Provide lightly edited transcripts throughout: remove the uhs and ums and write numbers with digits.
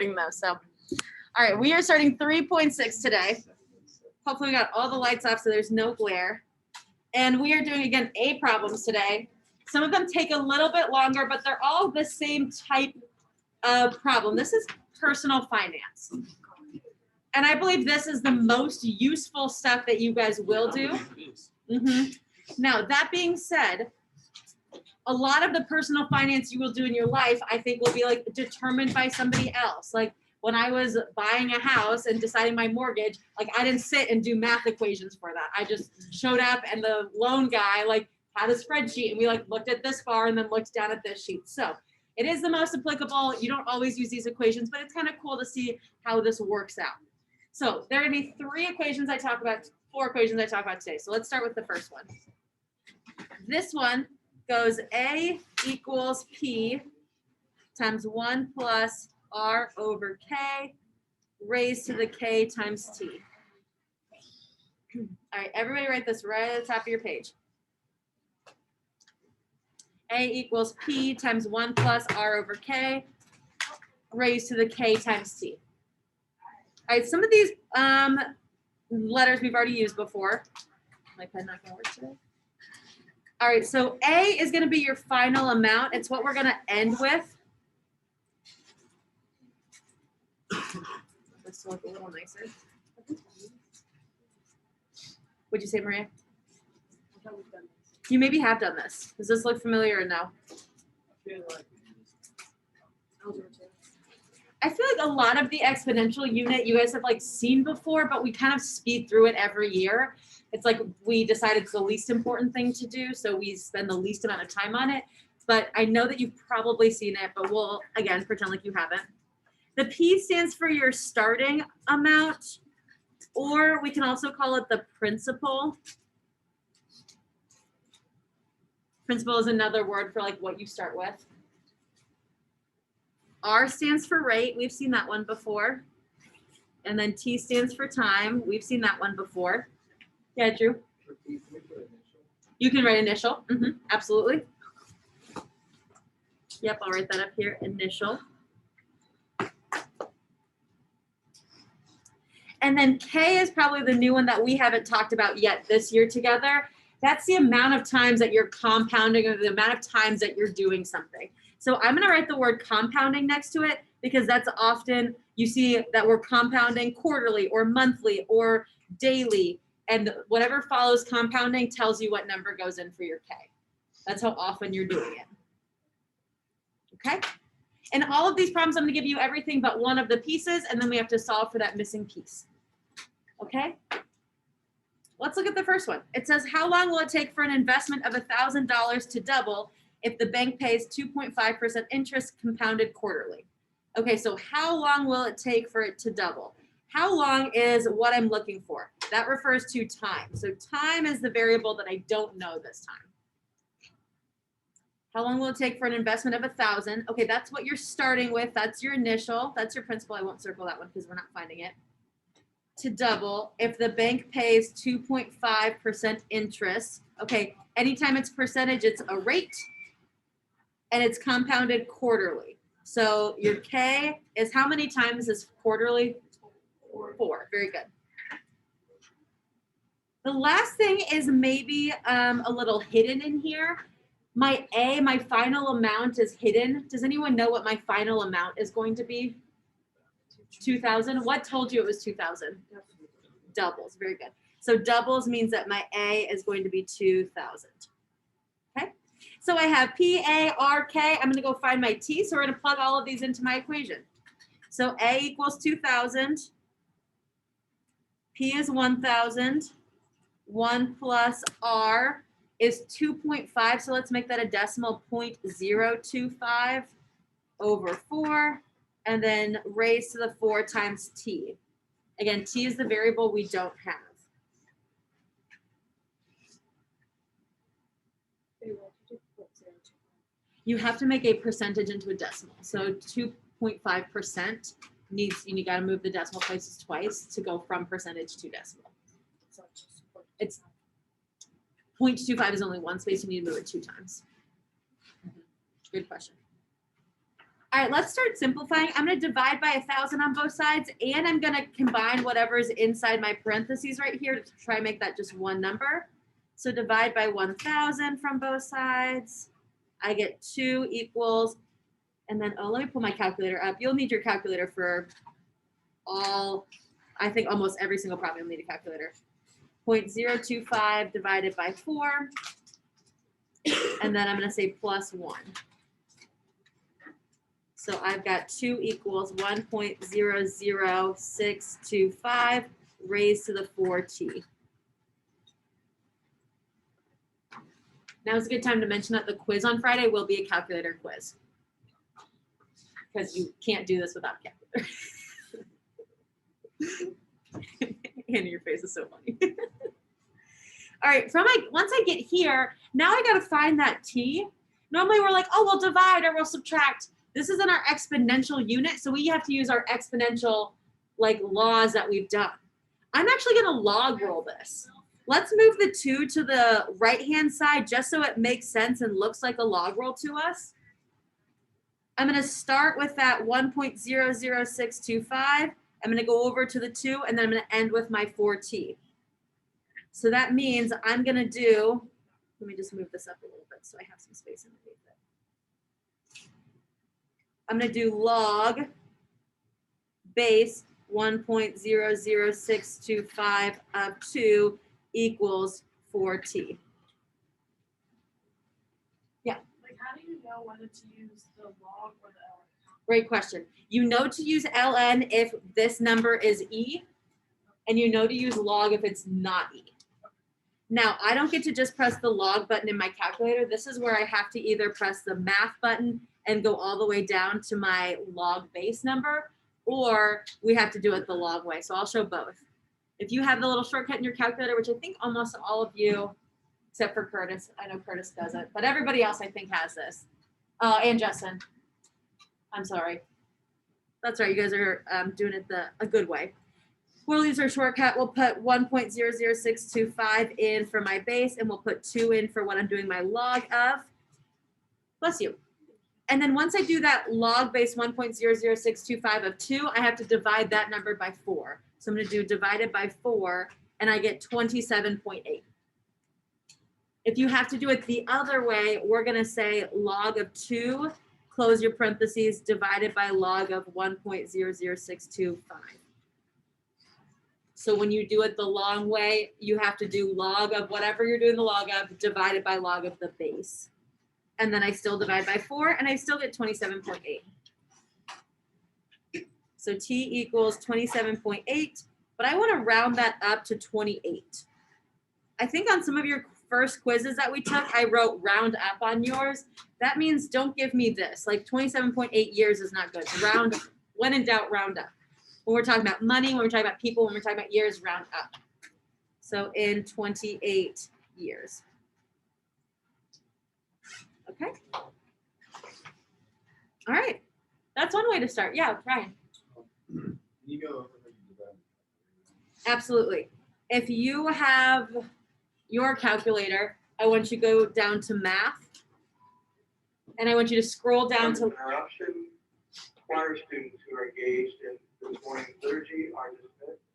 sleeping though. So, all right, we are starting 3.6 today. Hopefully we got all the lights off so there's no glare. And we are doing, again, A problems today. Some of them take a little bit longer, but they're all the same type of problem. This is personal finance. And I believe this is the most useful stuff that you guys will do. Now, that being said, a lot of the personal finance you will do in your life, I think, will be like determined by somebody else. Like when I was buying a house and deciding my mortgage, like I didn't sit and do math equations for that. I just showed up and the loan guy like had a spreadsheet and we like looked at this far and then looked down at this sheet. So it is the most applicable. You don't always use these equations, but it's kind of cool to see how this works out. So there are going to be 4 equations I talk about today. So let's start with the first one. This one goes A equals P times 1 plus R over K raised to the K times T. All right, everybody write this right at the top of your page. A equals P times 1 plus R over K raised to the K times T. All right, some of these letters we've already used before. My pen not gonna work today. All right, so A is gonna be your final amount. It's what we're gonna end with. Let's look a little nicer. What'd you say, Maria? You maybe have done this. Does this look familiar or no? I feel like a lot of the exponential unit you guys have like seen before, but we kind of speed through it every year. It's like we decided it's the least important thing to do, so we spend the least amount of time on it. But I know that you've probably seen it, but we'll, again, pretend like you haven't. The P stands for your starting amount, or we can also call it the principal. Principal is another word for like what you start with. R stands for rate. We've seen that one before. And then T stands for time. We've seen that one before. Yeah, Drew? You can write initial. Absolutely. Yep, I'll write that up here. Initial. And then K is probably the new one that we haven't talked about yet this year together. That's the amount of times that you're compounding or the amount of times that you're doing something. So I'm going to write the word compounding next to it because that's often you see that we're compounding quarterly or monthly or daily. And whatever follows compounding tells you what number goes in for your K. That's how often you're doing it. Okay? In all of these problems, I'm going to give you everything but one of the pieces, and then we have to solve for that missing piece. Okay? Let's look at the first one. It says, how long will it take for an investment of $1,000 to double if the bank pays 2.5% interest compounded quarterly? Okay, so how long will it take for it to double? How long is what I'm looking for? That refers to time. So time is the variable that I don't know this time. How long will it take for an investment of 1,000? Okay, that's what you're starting with. That's your initial. That's your principal. I won't circle that one because we're not finding it. To double if the bank pays 2.5% interest. Okay, anytime it's percentage, it's a rate, and it's compounded quarterly. So your K is how many times is quarterly? 4. Very good. The last thing is maybe a little hidden in here. My A, my final amount is hidden. Does anyone know what my final amount is going to be? 2,000. What told you it was 2,000? Doubles. Very good. So doubles means that my A is going to be 2,000. Okay. So I have P, A, R, K. I'm going to go find my T. So we're going to plug all of these into my equation. So A equals 2,000. P is 1,000. 1 plus R is 2.5. So let's make that a decimal, 0.025 over 4. And then raised to the 4 times T. Again, T is the variable we don't have. You have to make a percentage into a decimal. So 2.5% needs, you got to move the decimal places twice to go from percentage to decimal. It's 0.25 is only one space. You need to move it 2 times. Good question. All right, let's start simplifying. I'm going to divide by 1,000 on both sides, and I'm going to combine whatever's inside my parentheses right here to try and make that just one number. So divide by 1,000 from both sides. I get 2 equals, and then, oh, let me pull my calculator up. You'll need your calculator for all, I think almost every single problem you'll need a calculator. 0.025 divided by 4, and then I'm going to say plus 1. So I've got 2 equals 1.00625 raised to the 4t. Now is a good time to mention that the quiz on Friday will be a calculator quiz, because you can't do this without calculator. Anna, your face is so funny. All right, once I get here, now I got to find that t. Normally we're like, oh, we'll divide or we'll subtract. This isn't our exponential unit, so we have to use our exponential laws that we've done. I'm actually going to log roll this. Let's move the 2 to the right-hand side just so it makes sense and looks like a log roll to us. I'm going to start with that 1.00625. I'm going to go over to the 2, and then I'm going to end with my 4t. So that means I'm going to do, let me just move this up a little bit so I have some space underneath it. I'm going to do log base 1.00625 of 2 equals 4t. Yeah. How do you know whether to use the log or the ln? Great question. You know to use ln if this number is e, and you know to use log if it's not e. Now, I don't get to just press the log button in my calculator. This is where I have to either press the math button and go all the way down to my log base number, or we have to do it the log way. So I'll show both. If you have the little shortcut in your calculator, which I think almost all of you, except for Curtis, I know Curtis doesn't, but everybody else I think has this. And Justin, I'm sorry. That's right, you guys are doing it a good way. We'll use our shortcut. We'll put 1.00625 in for my base, and we'll put 2 in for what I'm doing my log of. Bless you. And then once I do that log base 1.00625 of 2, I have to divide that number by 4. So I'm going to do divided by 4, and I get 27.8. If you have to do it the other way, we're going to say log of 2, close your parentheses, divided by log of 1.00625. So when you do it the long way, you have to do log of whatever you're doing the log of divided by log of the base. And then I still divide by 4, and I still get 27.8. So t equals 27.8, but I want to round that up to 28. I think on some of your first quizzes that we took, I wrote round up on yours. That means don't give me this. 27.8 years is not good. Round, when in doubt, round up. When we're talking about money, when we're talking about people, when we're talking about years, round up. So in 28 years. Okay. All right. That's one way to start. Yeah, Ryan. Can you go over that? Absolutely. If you have your calculator, I want you to go down to math. And I want you to scroll down to interruption. Choir students who are engaged in this morning's liturgy are dismissed.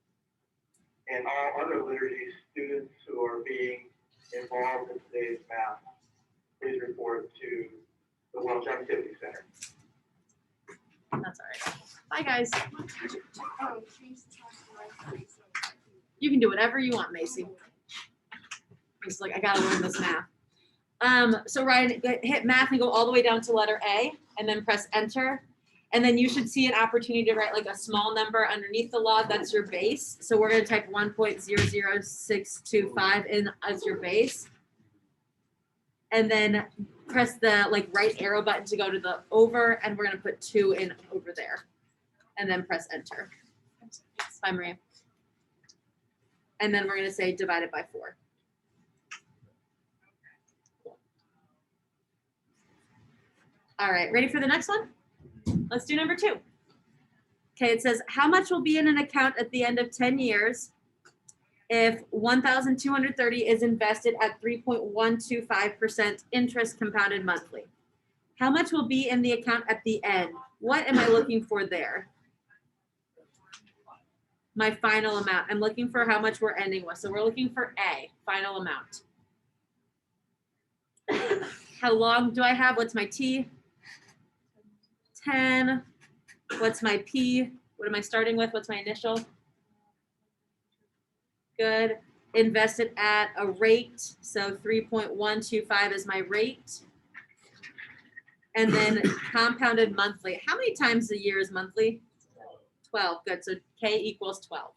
And all other liturgy students who are being involved in today's math, please report to the Welch Activity Center. That's all right. Bye, guys. Oh, she's talking like You can do whatever you want, Macy. It's like, I gotta learn this math. So Ryan, hit math and go all the way down to letter A, and then press enter. And then you should see an opportunity to write a small number underneath the log. That's your base. So we're gonna type 1.00625 in as your base. And then press the right arrow button to go to the over, and we're gonna put 2 in over there. And then press enter. Bye, Maria. And then we're gonna say divided by 4. All right, ready for the next one? Let's do number 2. Okay, it says, how much will be in an account at the end of 10 years if 1,230 is invested at 3.125% interest compounded monthly? How much will be in the account at the end? What am I looking for there? My final amount. I'm looking for how much we're ending with. So we're looking for A, final amount. How long do I have? What's my T? 10. What's my P? What am I starting with? What's my initial? Good. Invested at a rate. So 3.125 is my rate. And then compounded monthly. How many times a year is monthly? 12. Good. So K equals 12.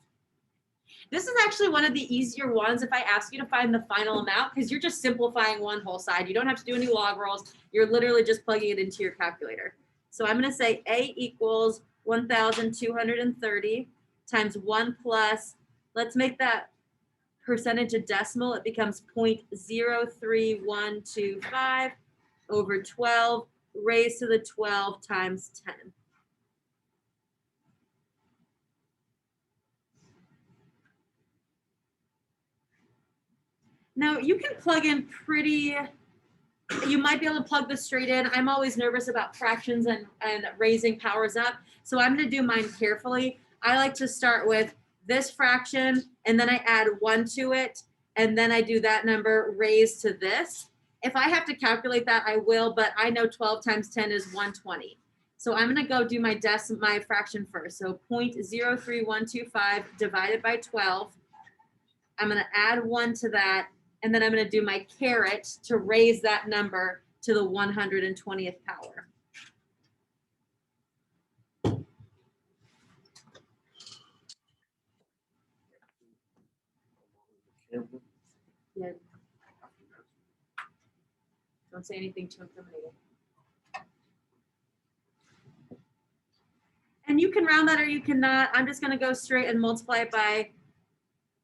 This is actually one of the easier ones if I ask you to find the final amount, because you're just simplifying one whole side. You don't have to do any log rolls. You're literally just plugging it into your calculator. So I'm going to say A equals 1,230 times 1 plus, let's make that percentage a decimal. It becomes 0.03125 over 12 raised to the 12 times 10. Now you can plug in you might be able to plug this straight in. I'm always nervous about fractions and raising powers up. So I'm gonna do mine carefully. I like to start with this fraction and then I add 1 to it. And then I do that number raised to this. If I have to calculate that, I will, but I know 12 times 10 is 120. So I'm gonna go do my fraction first. So 0.03125 divided by 12. I'm gonna add 1 to that. And then I'm going to do my caret to raise that number to the 120th power. Yeah. Don't say anything too incriminating. And you can round that or you cannot. I'm just going to go straight and multiply it by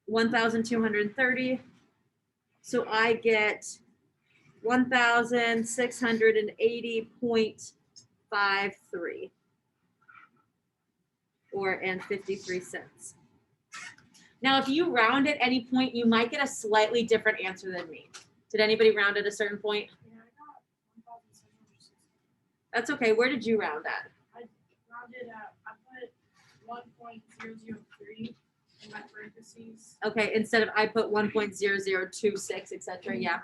1,230. So I get 1,680.53 and 53 cents. Now, if you round at any point, you might get a slightly different answer than me. Did anybody round at a certain point? Yeah, I got 1,760. That's okay. Where did you round at? I rounded out, I put 1.003 in my parentheses. Okay, instead of I put 1.0026, etc. Yeah.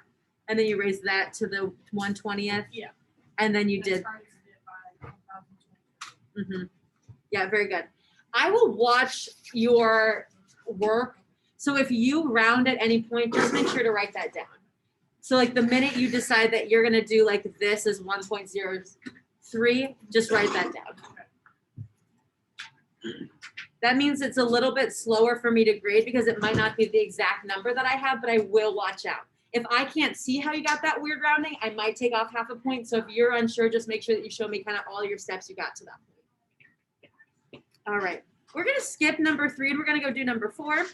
And then you raised that to the 120th. Yeah. And then you And I did. times it by 1,020. Yeah, very good. I will watch your work. So if you round at any point, just make sure to write that down. So like the minute you decide that you're going to do like this is 1.03, just write that down. That means it's a little bit slower for me to grade because it might not be the exact number that I have, but I will watch out. If I can't see how you got that weird rounding, I might take off half a point. So if you're unsure, just make sure that you show me kind of all your steps you got to that point. All right, we're gonna skip number 3 and we're gonna go do number 4.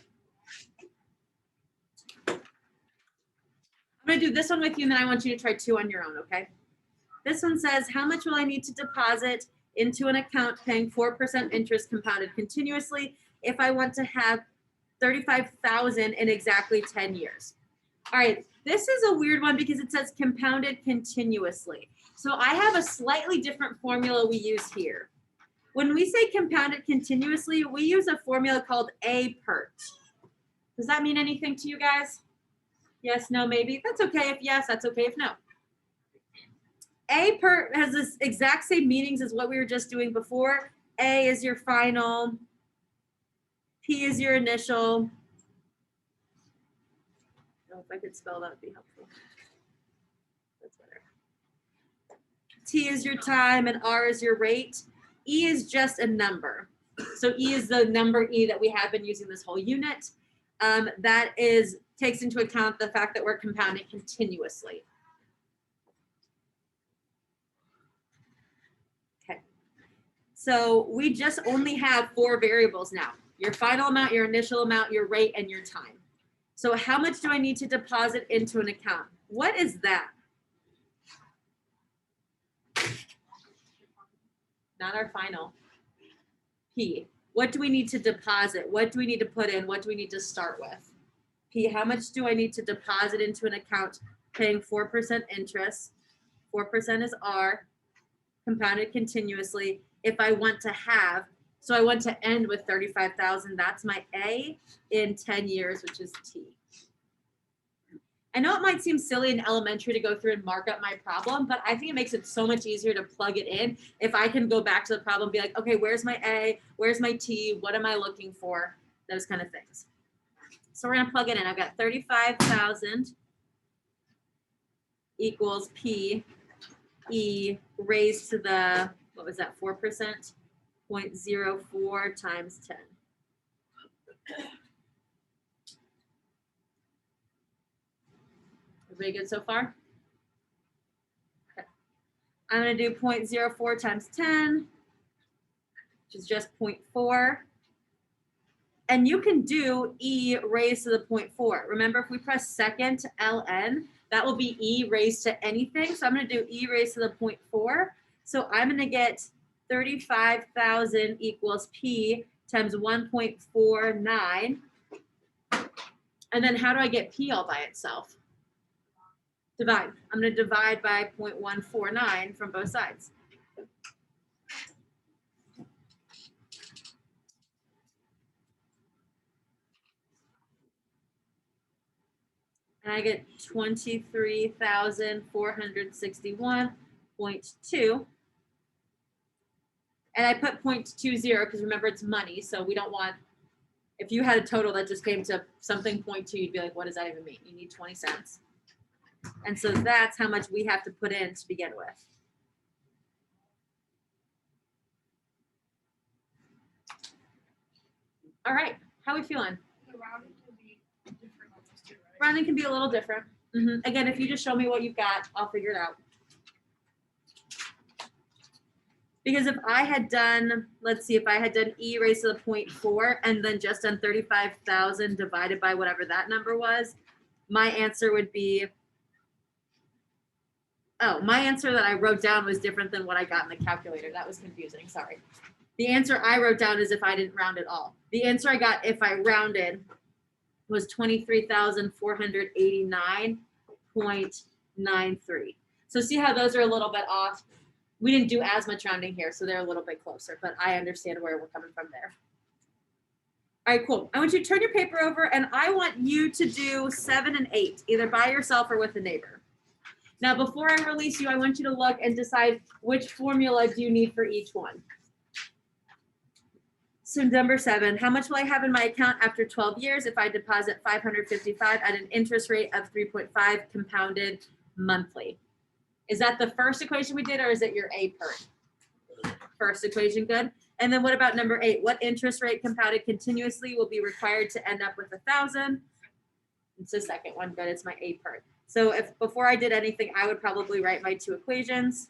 I'm gonna do this one with you and then I want you to try 2 on your own, okay? This one says, how much will I need to deposit into an account paying 4% interest compounded continuously if I want to have $35,000 in exactly 10 years? All right, this is a weird one because it says compounded continuously. So I have a slightly different formula we use here. When we say compounded continuously, we use a formula called A-PERT. Does that mean anything to you guys? Yes, no, maybe. That's okay if yes, that's okay if no. A-PERT has this exact same meanings as what we were just doing before. A is your final. P is your initial. Oh, if I could spell that would be helpful. That's better. T is your time and R is your rate. E is just a number. So E is the number E that we have been using this whole unit. That takes into account the fact that we're compounding continuously. Okay. So we just only have 4 variables now. Your final amount, your initial amount, your rate, and your time. So how much do I need to deposit into an account? What is that? Not our final. P. What do we need to deposit? What do we need to put in? What do we need to start with? P. How much do I need to deposit into an account paying 4% interest? 4% is R, compounded continuously. if I want to have, so I want to end with 35,000, that's my A in 10 years, which is T. I know it might seem silly in elementary to go through and mark up my problem, but I think it makes it so much easier to plug it in if I can go back to the problem and be like, okay, where's my A? Where's my T? What am I looking for? Those kind of things. So we're going to plug it in. I've got 35,000 equals P E raised to the, what was that, 4%? 0.04 times 10. Everybody good so far? Okay. I'm going to do 0.04 times 10, which is just 0.4. And you can do E raised to the 0.4. Remember, if we press second ln, that will be E raised to anything. So I'm going to do E raised to the 0.4. So I'm going to get 35,000 equals P times 1.49. And then how do I get P all by itself? Divide. I'm going to divide by 0.149 from both sides. And I get 23,461.2. And I put 0.20 because remember it's money, so we don't want, if you had a total that just came to something 0.2, you'd be like, what does that even mean? You need 20 cents. And so that's how much we have to put in to begin with. All right, how are we feeling? The rounding can be different on those two, right? Rounding can be a little different. Again, if you just show me what you've got, I'll figure it out. Because if I had done, let's see, if I had done E raised to the 0.4 and then just done 35,000 divided by whatever that number was, my answer would be, oh, my answer that I wrote down was different than what I got in the calculator. That was confusing, sorry. The answer I wrote down is if I didn't round at all. The answer I got if I rounded was 23,489.93. So see how those are a little bit off? We didn't do as much rounding here, so they're a little bit closer, but I understand where we're coming from there. All right, cool. I want you to turn your paper over, and I want you to do 7 and 8, either by yourself or with a neighbor. Now, before I release you, I want you to look and decide which formula do you need for each one. So number 7, how much will I have in my account after 12 years if I deposit $555 at an interest rate of 3.5 compounded monthly? Is that the first equation we did, or is it your A part? First equation, good. And then what about number 8? What interest rate compounded continuously will be required to end up with 1,000? It's the second one, good. It's my A part. So if before I did anything, I would probably write my 2 equations.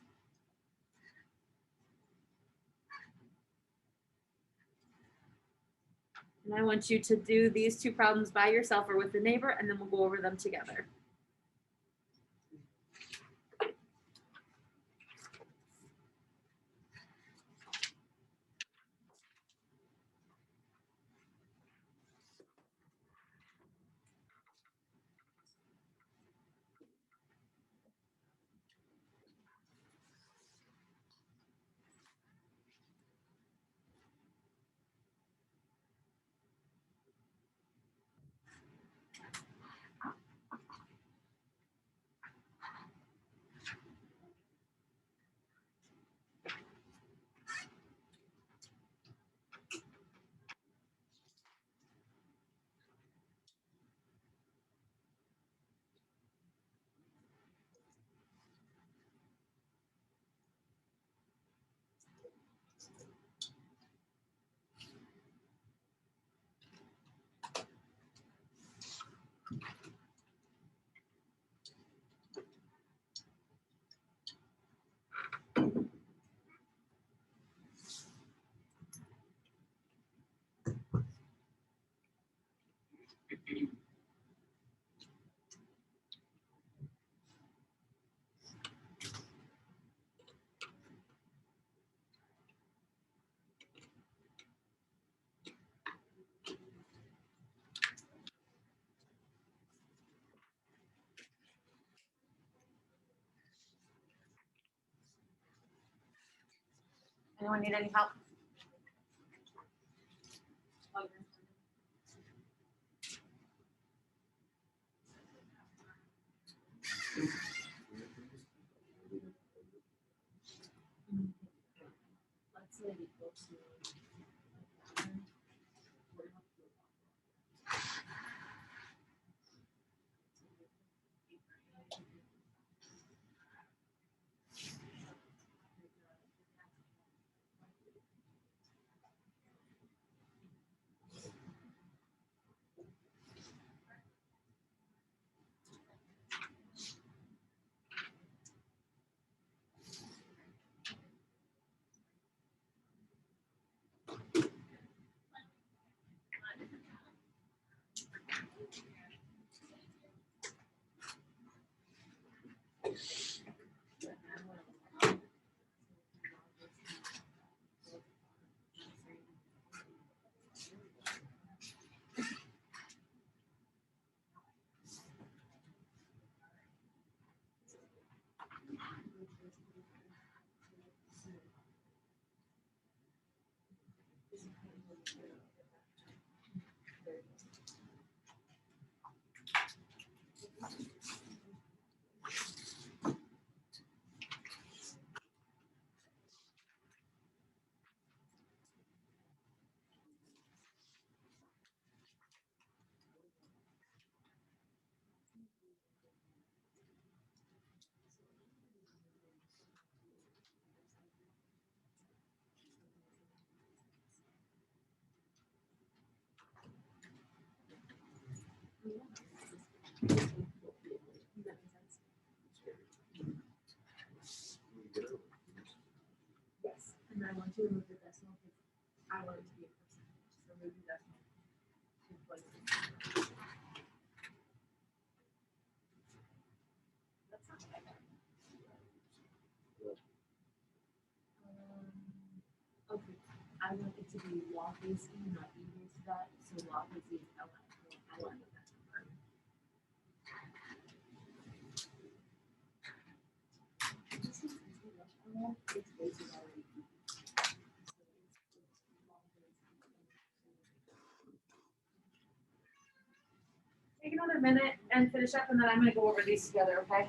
And I want you to do these 2 problems by yourself or with a neighbor, and then we'll go over them together. Anyone need any help? Let's say it equals to. Yes, and I want to remove the decimal because I want it to be a percentage, so remove the decimal. Replace it. That's not bad. Okay, I want it to be log AC, not e raised to that, so log AC is LI. I want that number. This is easy, like, it's raised already. Take another minute and finish up, and then I'm gonna go over these together, okay?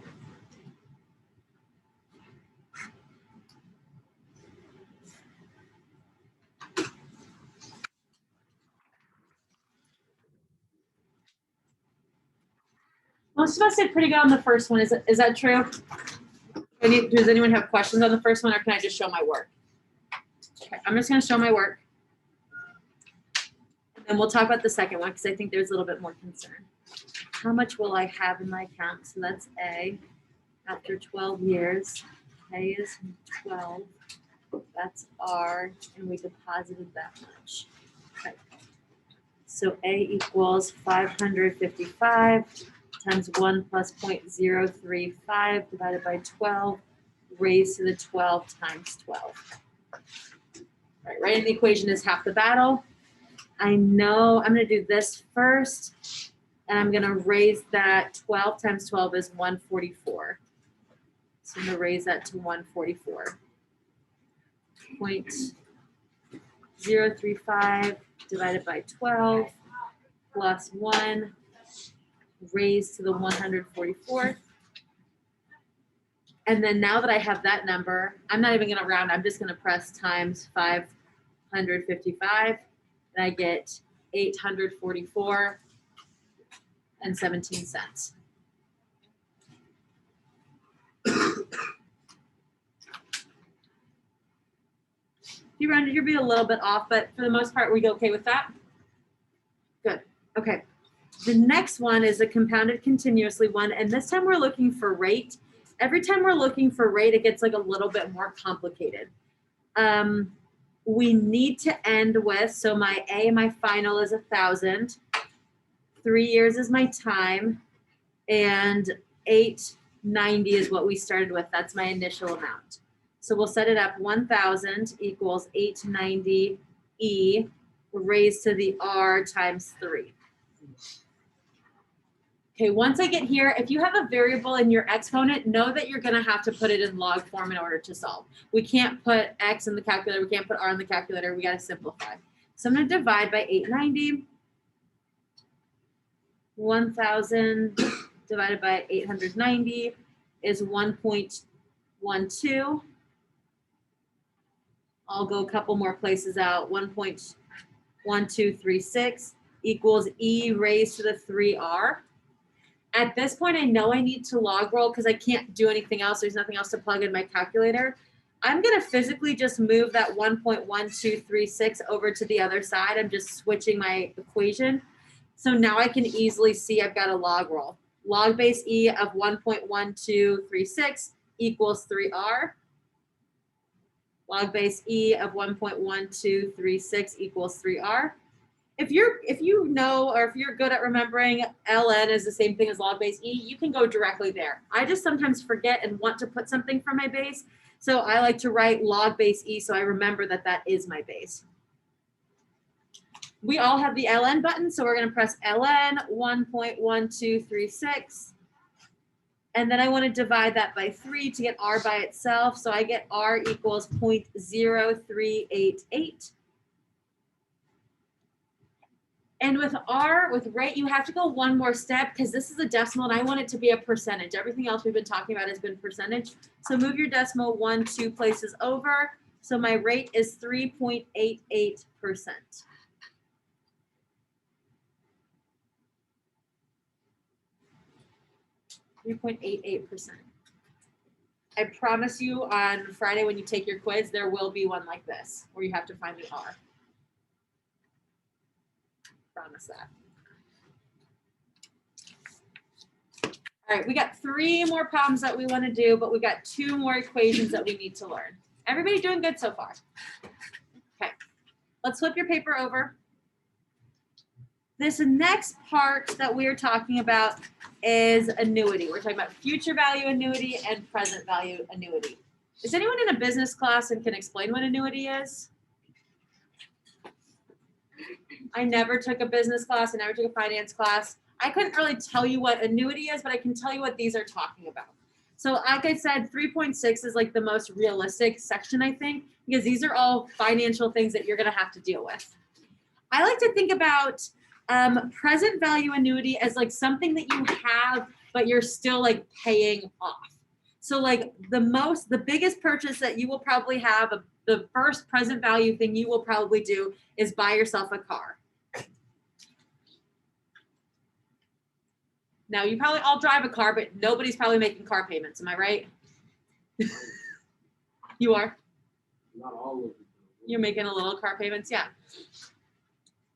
Most of us did pretty good on the first one. Is that true? Does anyone have questions on the first one, or can I just show my work? Okay, I'm just gonna show my work. And we'll talk about the second one because I think there's a little bit more concern. How much will I have in my account? So that's A. After 12 years, A is 12. That's R, and we deposited that much. Okay. So A equals 555 times 1 plus 0.035 divided by 12 raised to the 12 times 12. Right in the equation is half the battle. I know I'm going to do this first, and I'm going to raise that 12 times 12 is 144. So I'm going to raise that to 144. 0.035 divided by 12 plus 1 raised to the 144th. And then now that I have that number, I'm not even going to round. I'm just going to press times 555, and I get 844 and 17 cents. If you rounded, you'll be a little bit off, but for the most part, we go okay with that? Good. Okay. The next one is a compounded continuously one, and this time we're looking for rate. Every time we're looking for rate, it gets like a little bit more complicated. We need to end with, so my A, my final is 1,000. 3 years is my time, and 890 is what we started with. That's my initial amount. So we'll set it up 1,000 equals 890 E raised to the R times 3. Okay, once I get here, if you have a variable in your exponent, know that you're gonna have to put it in log form in order to solve. We can't put X in the calculator, we can't put R in the calculator, we gotta simplify. So I'm gonna divide by 890. 1,000 divided by 890 is 1.12. I'll go a couple more places out. 1.1236 equals E raised to the 3R. At this point, I know I need to log roll because I can't do anything else. There's nothing else to plug in my calculator. I'm going to physically just move that 1.1236 over to the other side. I'm just switching my equation. So now I can easily see I've got a log roll. Log base E of 1.1236 equals 3R. Log base E of 1.1236 equals 3R. If you know, or if you're good at remembering ln is the same thing as log base E, you can go directly there. I just sometimes forget and want to put something for my base. So I like to write log base E so I remember that that is my base. We all have the ln button, so we're going to press ln 1.1236. And then I want to divide that by 3 to get R by itself. So I get R equals 0.0388. And with R, with rate, you have to go one more step because this is a decimal and I want it to be a percentage. Everything else we've been talking about has been percentage. So move your decimal 1, 2 places over. So my rate is 3.88%. 3.88%. I promise you on Friday when you take your quiz, there will be one like this where you have to find the R. Promise that. All right, we got 3 more problems that we want to do, but we got 2 more equations that we need to learn. Everybody doing good so far? Okay, let's flip your paper over. This next part that we're talking about is annuity. We're talking about future value annuity and present value annuity. Is anyone in a business class and can explain what annuity is? I never took a business class. I never took a finance class. I couldn't really tell you what annuity is, but I can tell you what these are talking about. So like I said, 3.6 is like the most realistic section, I think, because these are all financial things that you're going to have to deal with. I like to think about present value annuity as like something that you have, but you're still like paying off. So like the biggest purchase that you will probably have, the first present value thing you will probably do is buy yourself a car. Now you probably all drive a car, but nobody's probably making car payments. Am I right? You are? Not all of it. You're making a little car payments, yeah.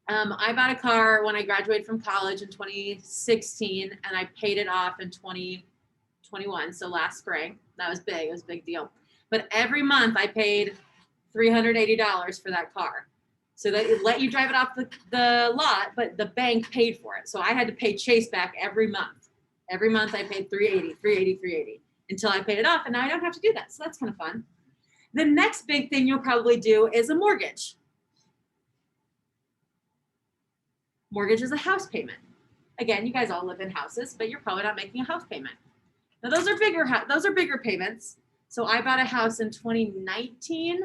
I bought a car when I graduated from college in 2016, and I paid it off in 2021, so last spring. That was big. It was a big deal. But every month I paid $380 for that car. So they let you drive it off the lot, but the bank paid for it. So I had to pay Chase back every month. Every month I paid $380 until I paid it off, and now I don't have to do that. So that's kind of fun. The next big thing you'll probably do is a mortgage. Mortgage is a house payment. Again, you guys all live in houses, but you're probably not making a house payment. Now those are bigger payments. So I bought a house in 2019,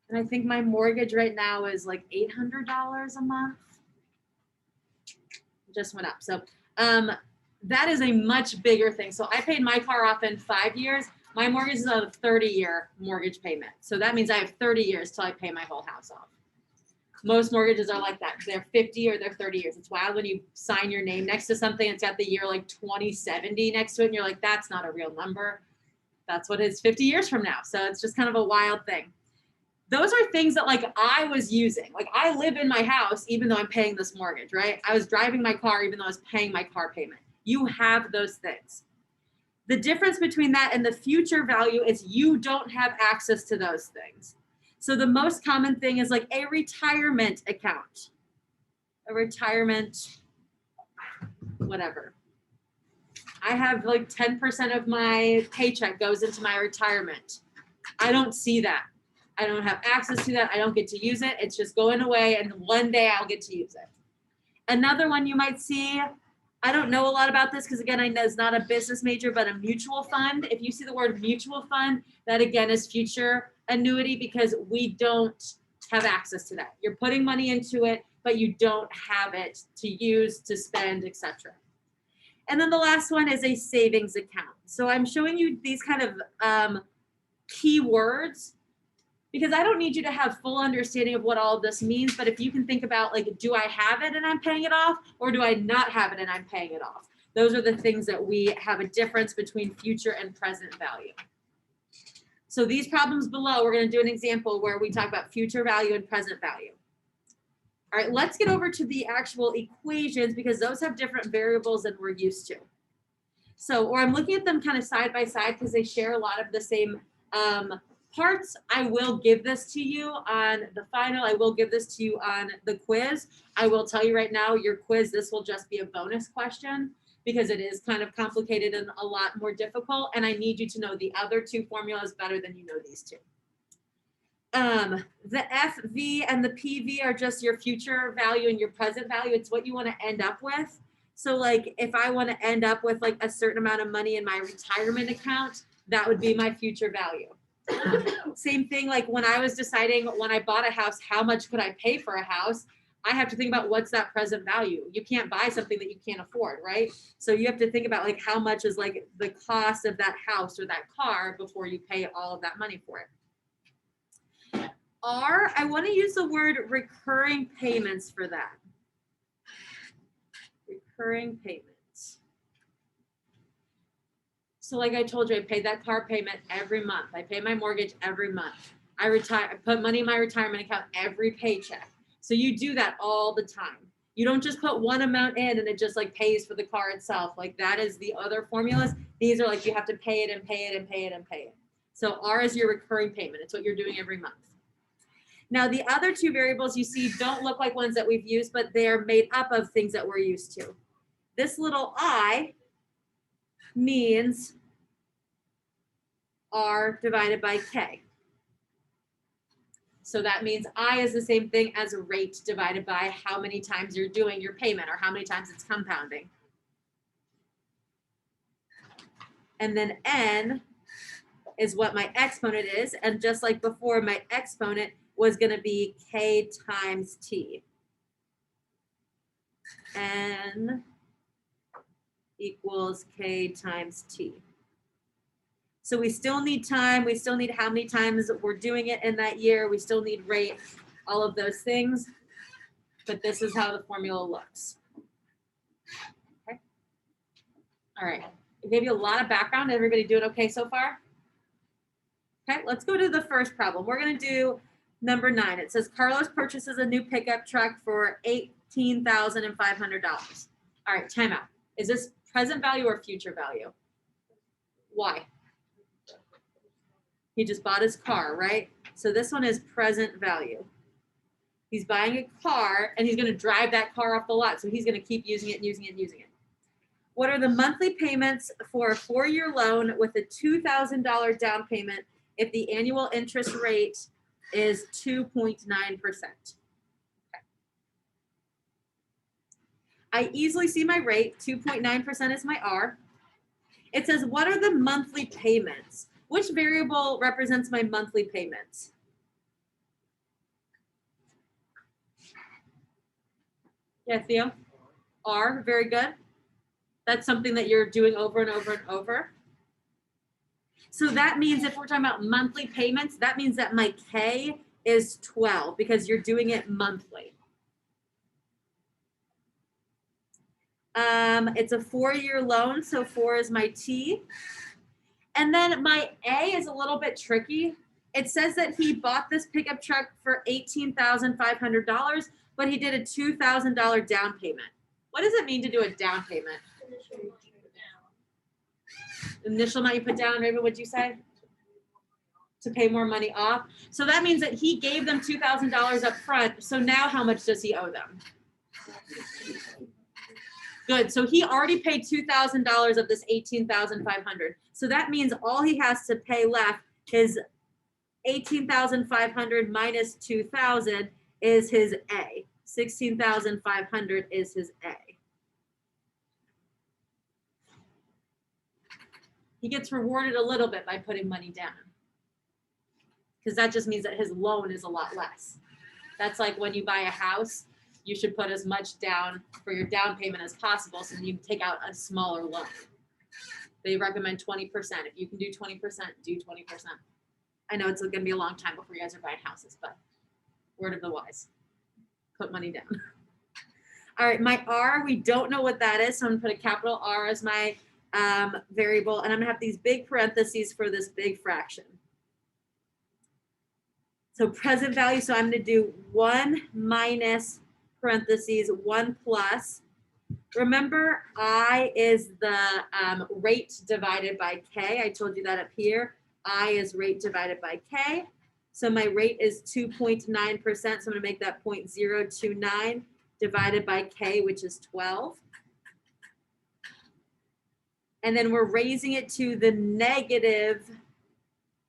and I think my mortgage right now is like $800 a month. It just went up. So that is a much bigger thing. So I paid my car off in 5 years. My mortgage is on a 30-year mortgage payment. So that means I have 30 years till I pay my whole house off. Most mortgages are like that. They're 50 or they're 30 years. It's wild when you sign your name next to something. It's got the year like 2070 next to it. And you're like, that's not a real number. That's what it is 50 years from now. So it's just kind of a wild thing. Those are things that like I was using. Like I live in my house, even though I'm paying this mortgage, right? I was driving my car, even though I was paying my car payment. You have those things. The difference between that and the future value is you don't have access to those things. So the most common thing is like a retirement account, a retirement, whatever. I have like 10% of my paycheck goes into my retirement. I don't see that. I don't have access to that. I don't get to use it. It's just going away, and one day I'll get to use it. Another one you might see, I don't know a lot about this because again, I know it's not a business major, but a mutual fund. If you see the word mutual fund, that again is future annuity because we don't have access to that. You're putting money into it, but you don't have it to use, to spend, etc. And then the last one is a savings account. So I'm showing you these kind of key words because I don't need you to have full understanding of what all of this means, but if you can think about like, do I have it and I'm paying it off, or do I not have it and I'm paying it off? Those are the things that we have a difference between future and present value. So these problems below, we're gonna do an example where we talk about future value and present value. All right, let's get over to the actual equations because those have different variables than we're used to. So, or I'm looking at them kind of side by side because they share a lot of the same parts. I will give this to you on the final. I will give this to you on the quiz. I will tell you right now, your quiz, this will just be a bonus question because it is kind of complicated and a lot more difficult. And I need you to know the other two formulas better than you know these two. The FV and the PV are just your future value and your present value. It's what you want to end up with. So like if I want to end up with like a certain amount of money in my retirement account, that would be my future value. Same thing, like when I was deciding when I bought a house, how much could I pay for a house? I have to think about what's that present value. You can't buy something that you can't afford, right? So you have to think about like how much is like the cost of that house or that car before you pay all of that money for it. I want to use the word recurring payments for that. Recurring payments. So like I told you, I pay that car payment every month. I pay my mortgage every month. I put money in my retirement account every paycheck. So you do that all the time. You don't just put one amount in and it just like pays for the car itself. Like that is the other formulas. These are like you have to pay it and pay it and pay it and pay it. So R is your recurring payment. It's what you're doing every month. Now the other two variables you see don't look like ones that we've used, but they're made up of things that we're used to. This little I means R divided by K. So that means I is the same thing as a rate divided by how many times you're doing your payment or how many times it's compounding. And then N is what my exponent is. And just like before, my exponent was going to be K times T. N equals K times T. So we still need time. We still need how many times we're doing it in that year. We still need rate, all of those things. But this is how the formula looks. Okay. All right. I gave you a lot of background. Everybody doing okay so far? Okay, let's go to the first problem. We're going to do number 9. It says Carlos purchases a new pickup truck for $18,500. All right, time out. Is this present value or future value? Why? He just bought his car, right? So this one is present value. He's buying a car and he's going to drive that car off the lot. So he's going to keep using it and using it and using it. What are the monthly payments for a 4-year loan with a $2,000 down payment if the annual interest rate is 2.9%? I easily see my rate. 2.9% is my R. It says, what are the monthly payments? Which variable represents my monthly payments? Yeah, Theo? R, very good. That's something that you're doing over and over and over. So that means if we're talking about monthly payments, that means that my K is 12 because you're doing it monthly. It's a 4-year loan, so 4 is my T. And then my A is a little bit tricky. It says that he bought this pickup truck for $18,500, but he did a $2,000 down payment. What does it mean to do a down payment? Initial amount you put down, Raven, what'd you say? To pay more money off. So that means that he gave them $2,000 up front. So now how much does he owe them? Good. So he already paid $2,000 of this $18,500. So that means all he has to pay left is $18,500 minus $2,000 is his A. $16,500 is his A. he gets rewarded a little bit by putting money down. Because that just means that his loan is a lot less. That's like when you buy a house, you should put as much down for your down payment as possible so that you take out a smaller loan. They recommend 20%. If you can do 20%, do 20%. I know it's going to be a long time before you guys are buying houses, but word of the wise, put money down. All right, my R, we don't know what that is, so I'm going to put a capital R as my variable, and I'm going to have these big parentheses for this big fraction. So present value, so I'm going to do 1 minus parentheses 1 plus. Remember, I is the rate divided by K. I told you that up here. I is rate divided by K. So my rate is 2.9%. So I'm going to make that 0.029 divided by K, which is 12. And then we're raising it to the negative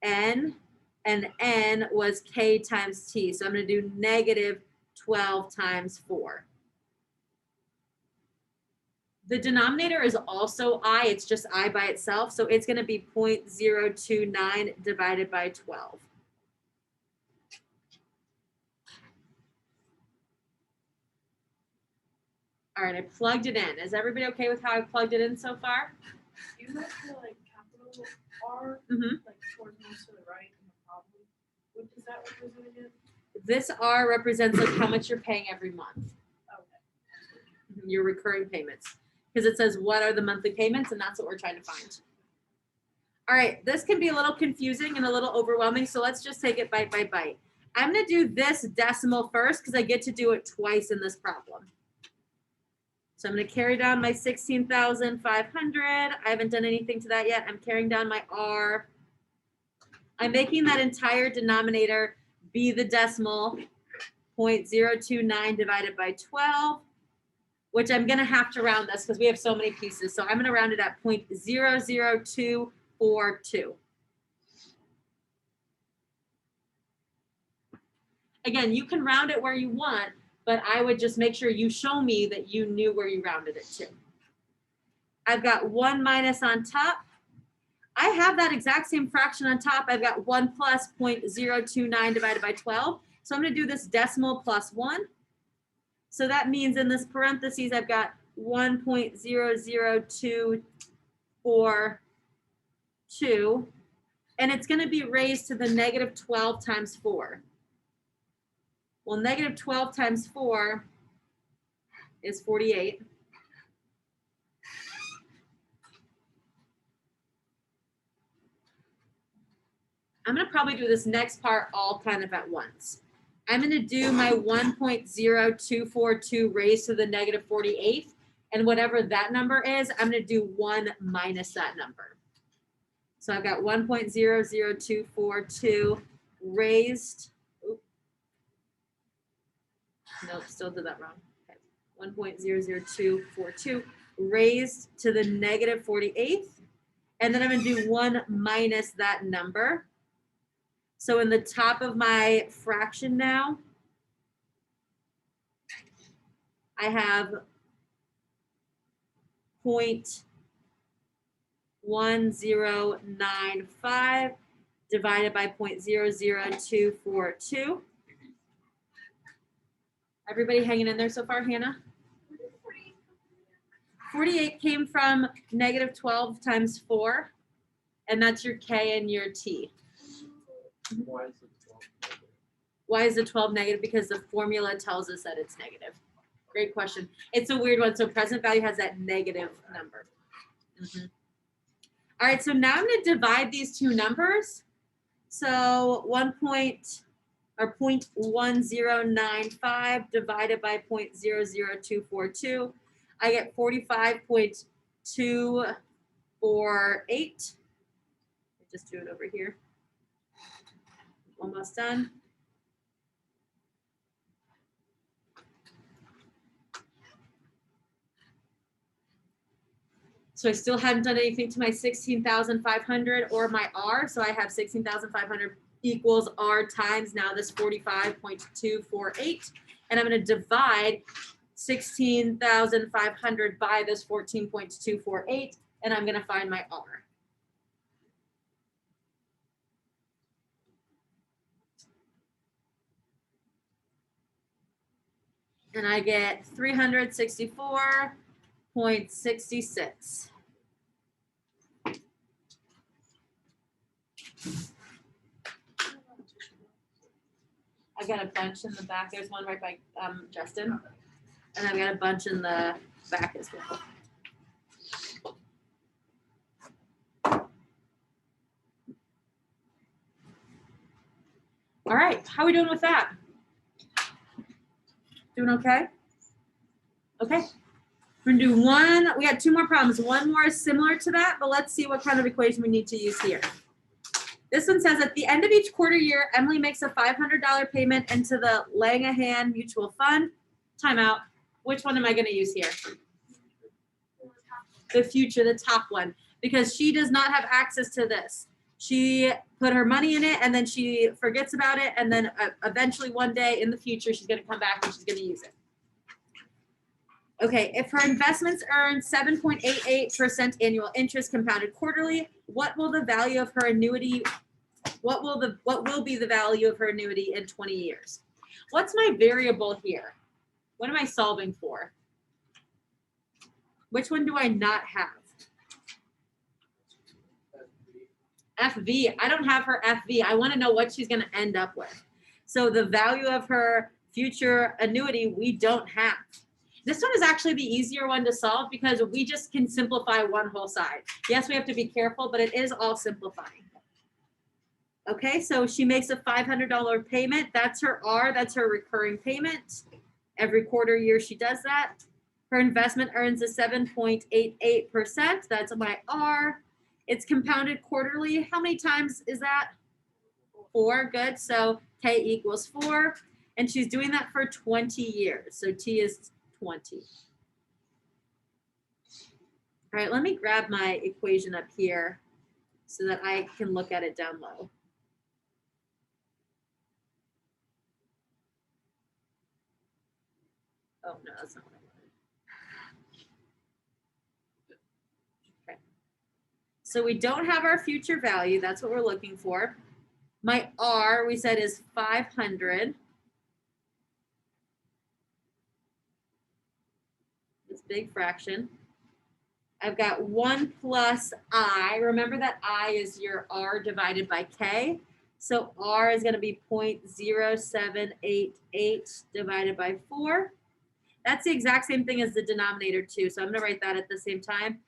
N, and N was K times T. So I'm going to do negative 12 times 4. The denominator is also I, it's just I by itself. So it's going to be 0.029 divided by 12. All right, I plugged it in. Is everybody okay with how I plugged it in so far? You have the like capital R, Mm-hmm. like towards most to the right in the problem. What does that represent again? This R represents like how much you're paying every month, Okay. your recurring payments. Because it says what are the monthly payments, and that's what we're trying to find. All right, this can be a little confusing and a little overwhelming, so let's just take it bite by bite. I'm going to do this decimal first because I get to do it twice in this problem. So I'm going to carry down my 16,500. I haven't done anything to that yet. I'm carrying down my R. I'm making that entire denominator be the decimal, 0.029 divided by 12, which I'm going to have to round this because we have so many pieces. So I'm going to round it at 0.00242. Again, you can round it where you want, but I would just make sure you show me that you knew where you rounded it to. I've got 1 minus on top. I have that exact same fraction on top. I've got 1 plus 0.029 divided by 12. So I'm going to do this decimal plus 1. So that means in this parentheses, I've got 1.00242. And it's going to be raised to the negative 12 times 4. Well, negative 12 times 4 is 48. I'm going to probably do this next part all kind of at once. I'm going to do my 1.0242 raised to the negative 48th. And whatever that number is, I'm going to do 1 minus that number. So I've got 1.00242 raised. Nope, still did that wrong. Okay. 1.00242 raised to the negative 48th. And then I'm going to do 1 minus that number. So in the top of my fraction now, I have 0.1095 divided by 0.00242. Everybody hanging in there so far, Hannah? 48 came from negative 12 times 4, and that's your K and your T. Why is it 12? Why is the 12 negative? Because the formula tells us that it's negative. Great question. It's a weird one. So present value has that negative number. Mm-hmm. All right, so now I'm going to divide these two numbers. So 0.1095 divided by 0.00242. I get 45.248. Just do it over here. Almost done. So I still haven't done anything to my 16,500 or my R. So I have 16,500 equals R times now this 45.248. And I'm going to divide 16,500 by this 14.248. And I'm going to find my R. And I get 364.66. I got a bunch in the back. There's one right by Justin. And I've got a bunch in the back as well. All right, how are we doing with that? Doing okay? Okay. We're gonna do one, we got two more problems. One more is similar to that, but let's see what kind of equation we need to use here. This one says at the end of each quarter year, Emily makes a $500 payment into the Langahan Mutual Fund. Timeout. Which one am I gonna use here? The future, the top one, because she does not have access to this. She put her money in it and then she forgets about it. And then eventually one day in the future, she's going to come back and she's going to use it. Okay, if her investments earn 7.88% annual interest compounded quarterly, what will the value of her annuity, what will be the value of her annuity in 20 years? What's my variable here? What am I solving for? Which one do I not have? FV. I don't have her FV. I want to know what she's going to end up with. So the value of her future annuity, we don't have. This one is actually the easier one to solve because we just can simplify one whole side. Yes, we have to be careful, but it is all simplifying. Okay, so she makes a $500 payment. That's her R. That's her recurring payment. Every quarter year she does that. Her investment earns a 7.88%. That's my R. It's compounded quarterly. How many times is that? 4. Good. So K equals 4. And she's doing that for 20 years. So T is 20. All right, let me grab my equation up here so that I can look at it down low. Oh, no, that's not what I wanted. Okay. So we don't have our future value. That's what we're looking for. My R, we said, is 500. This big fraction. I've got 1 plus I. Remember that I is your R divided by K. So R is going to be 0.0788 divided by 4. That's the exact same thing as the denominator too. So I'm going to write that at the same time.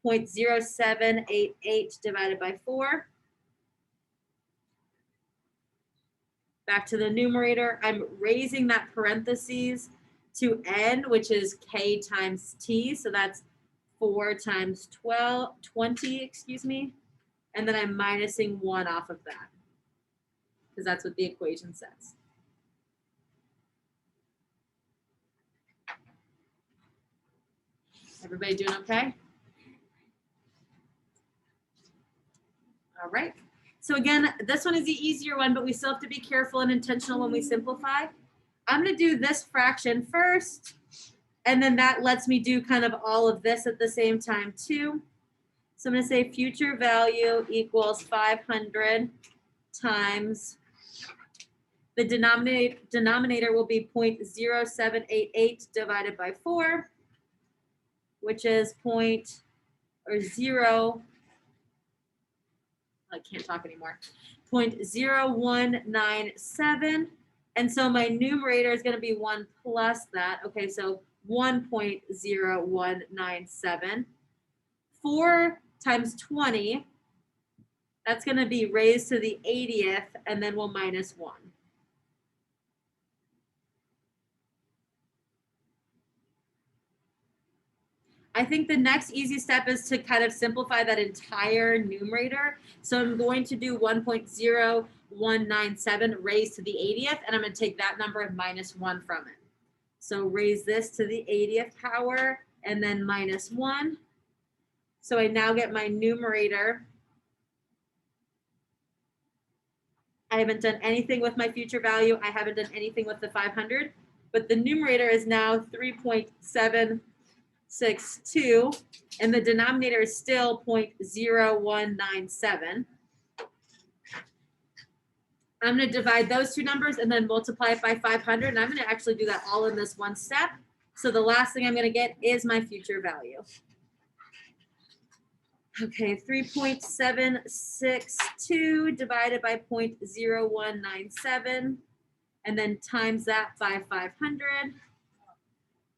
0.0788 divided by 4. Back to the numerator. I'm raising that parentheses to n, which is k times t. So that's 4 times 20, excuse me. And then I'm minusing 1 off of that because that's what the equation says. Everybody doing okay? All right. So again, this one is the easier one, but we still have to be careful and intentional when we simplify. I'm going to do this fraction first, and then that lets me do kind of all of this at the same time too. So I'm going to say future value equals 500 times, the denominator will be 0.0788 divided by 4, which is 0. I can't talk anymore. 0.0197. And so my numerator is going to be 1 plus that. Okay, so 1.0197. 4 times 20, that's going to be raised to the 80th, and then we'll minus 1. I think the next easy step is to kind of simplify that entire numerator. So I'm going to do 1.0197 raised to the 80th, and I'm going to take that number and minus 1 from it. So raise this to the 80th power, and then minus 1. So I now get my numerator. I haven't done anything with my future value. I haven't done anything with the 500, but the numerator is now 3.762, and the denominator is still 0.0197. I'm going to divide those two numbers and then multiply it by 500. And I'm going to actually do that all in this one step. So the last thing I'm going to get is my future value. Okay, 3.762 divided by 0.0197, and then times that by 500.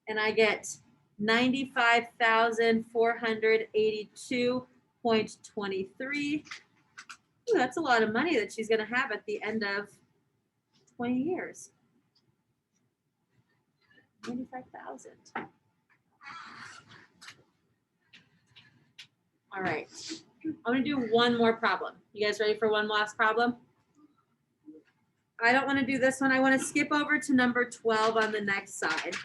And I get 95,482.23. Ooh, that's a lot of money that she's going to have at the end of 20 years. 95,000. All right. I'm going to do one more problem. You guys ready for one last problem? I don't want to do this one. I want to skip over to number 12 on the next side.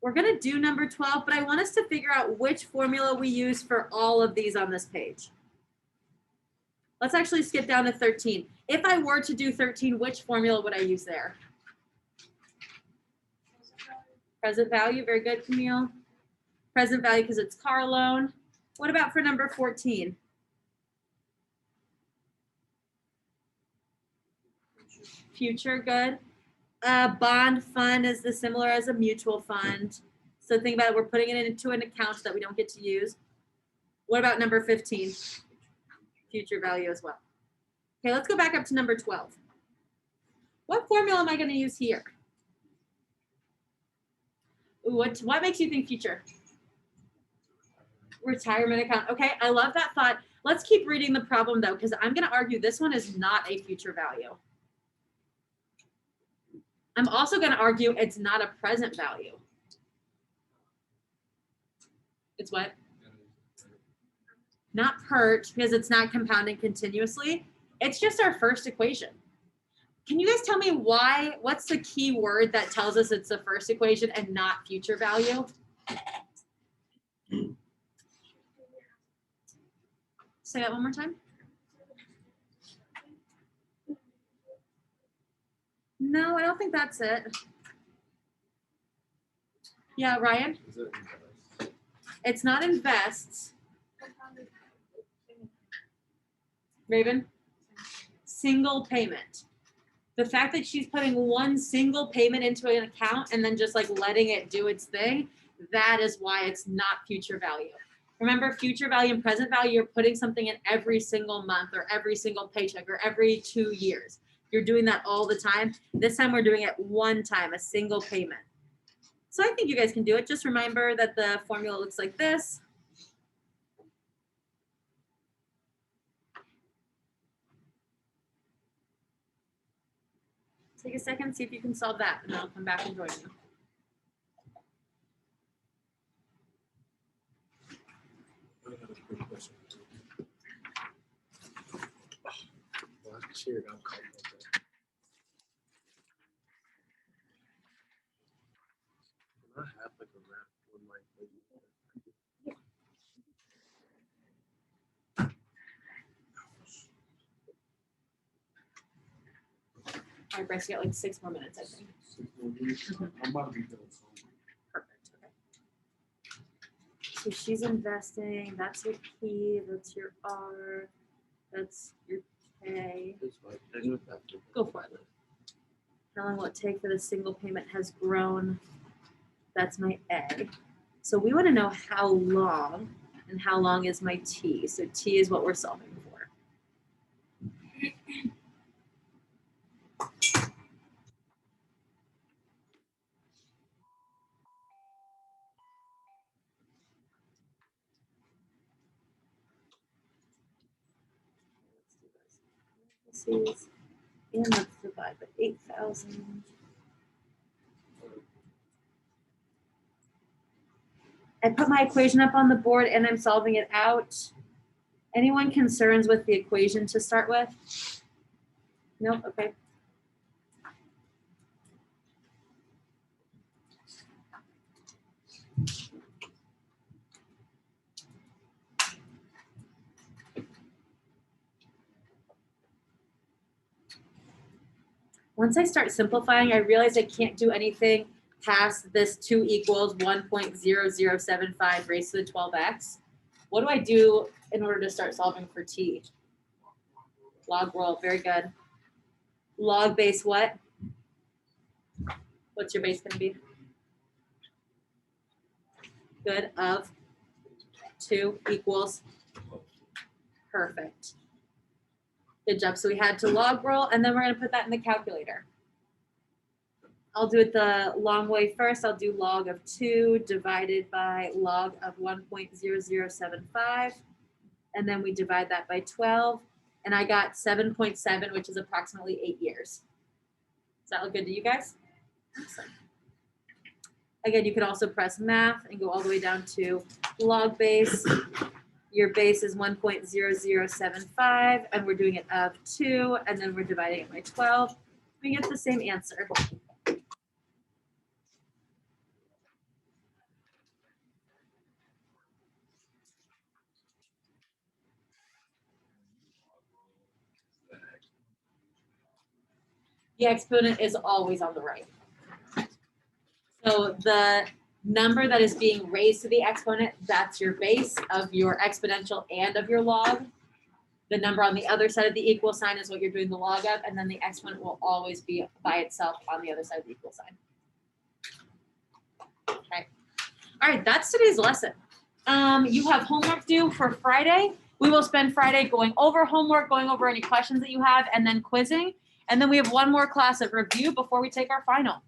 We're going to do number 12, but I want us to figure out which formula we use for all of these on this page. Let's actually skip down to 13. If I were to do 13, which formula would I use there? Present value, very good, Camille. Present value because it's car loan. What about for number 14? Future, good. Bond fund is similar as a mutual fund. So think about it, we're putting it into an account that we don't get to use. What about number 15? Future value as well. Okay, let's go back up to number 12. What formula am I going to use here? Ooh, what makes you think future? Retirement account. Okay, I love that thought. Let's keep reading the problem though, because I'm going to argue this one is not a future value. I'm also going to argue it's not a present value. It's what? Not PERT, because it's not compounding continuously. It's just our first equation. Can you guys tell me why? What's the key word that tells us it's the first equation and not future value? Say that one more time. No, I don't think that's it. Yeah, Ryan? Is it invest? It's not invests. Raven? Single payment. The fact that she's putting one single payment into an account and then just like letting it do its thing, that is why it's not future value. Remember, future value and present value, you're putting something in every single month or every single paycheck or every 2 years. You're doing that all the time. This time we're doing it one time, a single payment. So I think you guys can do it. Just remember that the formula looks like this. Take a second, see if you can solve that, and then I'll come back and join you. I have a quick question. Well, I cheered. I'm calling about that. Can I have like a rap with my lady? All right, Bryce, you got like 6 more minutes, I think. 6 more minutes. I'm about to be done. So. Perfect. Okay. So she's investing. That's your P. That's your R. That's your K. Go for it. How long will it take for the single payment has grown? That's my A. So we want to know how long, and how long is my T. So T is what we're solving for. Let's do this. And let's divide by 8,000. I put my equation up on the board and I'm solving it out. Anyone concerns with the equation to start with? Nope, okay. Once I start simplifying, I realize I can't do anything past this 2 equals 1.0075 raised to the 12x. What do I do in order to start solving for t? Log roll, very good. Log base what? What's your base gonna be? Good, of 2 equals, perfect. Good job, so we had to log roll, and then we're gonna put that in the calculator. I'll do it the long way first. I'll do log of 2 divided by log of 1.0075. And then we divide that by 12. And I got 7.7, which is approximately 8 years. Does that look good to you guys? Awesome. Again, you could also press math and go all the way down to log base. Your base is 1.0075, and we're doing it of 2, and then we're dividing it by 12. We get the same answer. The exponent is always on the right. So the number that is being raised to the exponent, that's your base of your exponential and of your log. The number on the other side of the equal sign is what you're doing the log of, and then the exponent will always be by itself on the other side of the equal sign. Okay. All right, that's today's lesson. You have homework due for Friday. We will spend Friday going over homework, going over any questions that you have, and then quizzing. And then we have one more class of review before we take our final.